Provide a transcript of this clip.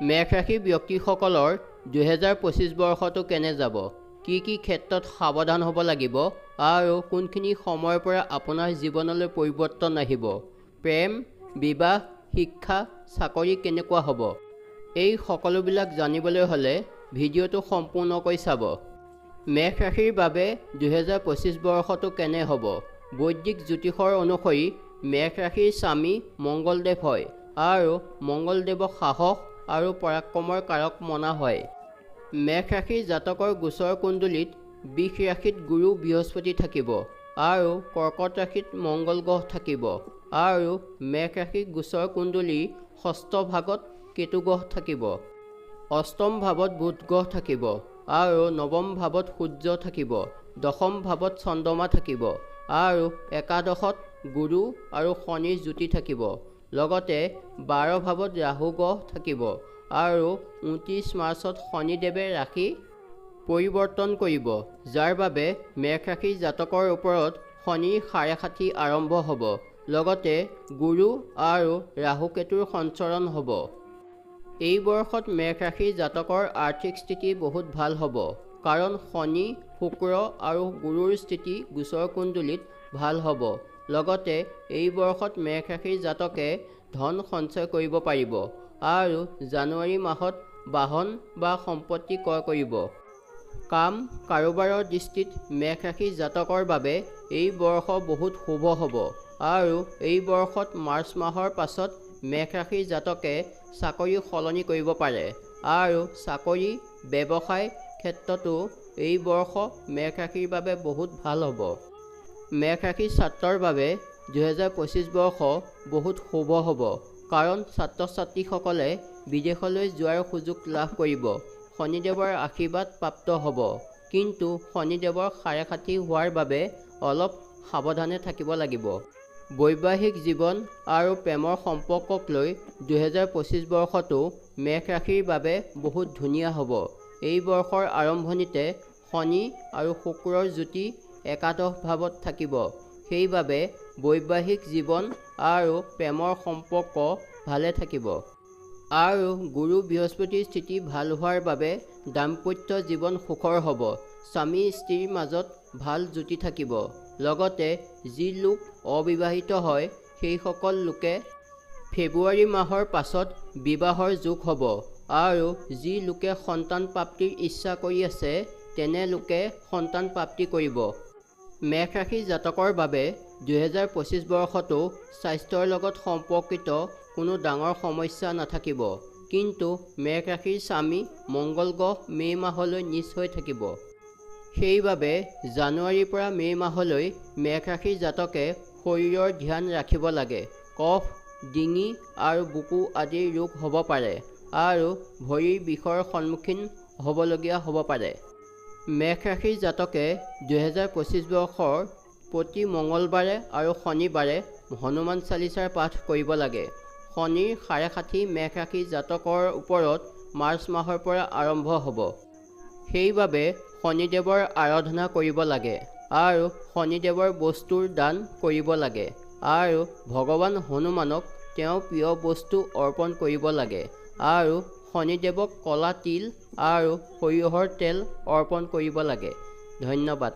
মেষ ৰাশিৰ ব্যক্তিসকলৰ 2025 বৰ্ষটো কেনে যাব, কি কি ক্ষেত্ৰত সাৱধান হ'ব লাগিব আৰু কোনখিনি সময়ৰ পৰা আপোনাৰ জীৱনলৈ পৰিৱৰ্তন আহিব, প্ৰেম, বিবাহ, শিক্ষা, চাকৰি কেনেকুৱা হ'ব, এই সকলোবিলাক জানিবলৈ হ'লে ভিডিঅ'টো সম্পূৰ্ণকৈ চাব। মেষ ৰাশিৰ বাবে 2025 বৰ্ষটো কেনে হ'ব। বৈদিক জ্যোতিষৰ অনুসৰি মেষ ৰাশিৰ স্বামী মংগলদেৱ হয় আৰু মংগলদেৱক সাহস আৰু পৰাক্ৰমৰ কাৰক মনা হয়। মেষ ৰাশিৰ জাতকৰ গোচৰ কুণ্ডলীত বৃষ ৰাশিত গুৰু বৃহস্পতি থাকিব আৰু কৰ্কট ৰাশিত মংগল গ্ৰহ থাকিব আৰু মেষ ৰাশিৰ গোচৰ কুণ্ডলীৰ ষষ্ঠ ভাগত কেতু গ্ৰহ থাকিব, অষ্টম ভাৱত বুধ গ্ৰহ থাকিব আৰু নৱম ভাৱত সূৰ্য থাকিব, দশম ভাৱত চন্দ্ৰমা থাকিব আৰু একাদশত গুৰু আৰু শনিৰ জ্যোতি থাকিব। লগতে 12 ভাৱত ৰাহু গ্ৰহ থাকিব আৰু 29 মাৰ্চত শনিদেৱে ৰাশি পৰিৱৰ্তন কৰিব, যাৰ বাবে মেষ ৰাশিৰ জাতকৰ ওপৰত শনিৰ সাড়ে আৰম্ভ হ'ব। লগতে গুৰু আৰু ৰাহু কেতুৰ সঞ্চৰণ হ'ব। এই বৰ্ষত মেষ ৰাশিৰ জাতকৰ আৰ্থিক স্থিতি বহুত ভাল হ'ব, কাৰণ শনি, শুক্ৰ আৰু গুৰুৰ স্থিতি গোচৰ কুণ্ডলীত ভাল হ'ব। লগতে এই বৰ্ষত মেষ ৰাশিৰ জাতকে ধন সঞ্চয় কৰিব পাৰিব আৰু জানুৱাৰী মাহত বাহন বা সম্পত্তি ক্ৰয় কৰিব। কাম কাৰোবাৰৰ দৃষ্টিত মেষ ৰাশিৰ জাতকৰ বাবে এই বৰ্ষ বহুত শুভ হ'ব আৰু এই বৰ্ষত মাৰ্চ মাহৰ পাছত মেষ ৰাশিৰ জাতকে চাকৰি সলনি কৰিব পাৰে আৰু চাকৰি ব্যৱসায় ক্ষেত্ৰতো এই বৰ্ষ মেষ ৰাশিৰ বাবে বহুত ভাল হ'ব। মেষ ৰাশিৰ ছাত্ৰৰ বাবে 2025 বৰ্ষ বহুত শুভ হ'ব, কাৰণ ছাত্ৰ ছাত্ৰীসকলে বিদেশলৈ যোৱাৰ সুযোগ লাভ কৰিব, শনিদেৱৰ আশীৰ্বাদ প্ৰাপ্ত হ'ব। কিন্তু শনিদেৱৰ সাড়ে হোৱাৰ বাবে অলপ সাৱধানে থাকিব লাগিব। বৈবাহিক জীৱন আৰু প্ৰেমৰ সম্পৰ্কক লৈ 2025 বৰ্ষটো মেষ ৰাশিৰ বাবে বহুত ধুনীয়া হ'ব। এই বৰ্ষৰ আৰম্ভণিতে শনি আৰু শুক্ৰৰ জ্যোতি একাদশ ভাৱত থাকিব, সেইবাবে বৈবাহিক জীৱন আৰু প্ৰেমৰ সম্পৰ্ক ভালে থাকিব আৰু গুৰু বৃহস্পতিৰ স্থিতি ভাল হোৱাৰ বাবে দাম্পত্য জীৱন সুখৰ হ'ব। স্বামী স্ত্ৰীৰ মাজত ভাল জ্যোতি থাকিব। লগতে যি লোক অবিবাহিত হয় সেইসকল লোকে ফেব্ৰুৱাৰী মাহৰ পাছত বিবাহৰ যোগ হ'ব আৰু যি লোকে সন্তান প্ৰাপ্তিৰ ইচ্ছা কৰি আছে তেনে লোকে সন্তান প্ৰাপ্তি কৰিব। মেষ ৰাশিৰ জাতকৰ বাবে 2025 বৰ্ষটো স্বাস্থ্যৰ লগত সম্পৰ্কিত কোনো ডাঙৰ সমস্যা নাথাকিব, কিন্তু মেষ ৰাশিৰ স্বামী মংগল গ্ৰহ মে' মাহলৈ নিচ হৈ থাকিব। সেইবাবে জানুৱাৰীৰ পৰা মে' মাহলৈ মেষ ৰাশিৰ জাতকে শৰীৰৰ ধ্যান ৰাখিব লাগে। কফ, ডিঙি আৰু বুকু আদিৰ ৰোগ হ'ব পাৰে আৰু ভৰিৰ বিষৰ সন্মুখীন হ'বলগীয়া হ'ব পাৰে। মেষ ৰাশিৰ জাতকে 2025 বৰ্ষৰ প্ৰতি মঙলবাৰে আৰু শনিবাৰে হনুমান চালিচাৰ পাঠ কৰিব লাগে। শনিৰ সাড়ে মেষ ৰাশিৰ জাতকৰ ওপৰত মাৰ্চ মাহৰ পৰা আৰম্ভ হ'ব, সেইবাবে শনিদেৱৰ আৰাধনা কৰিব লাগে আৰু শনিদেৱৰ বস্তুৰ দান কৰিব লাগে আৰু ভগৱান হনুমানক তেওঁৰ প্ৰিয় বস্তু অৰ্পণ কৰিব লাগে আৰু শনিদেৱক কলা তিল আৰু সৰিয়হৰ তেল অৰ্পণ কৰিব লাগে। ধন্যবাদ।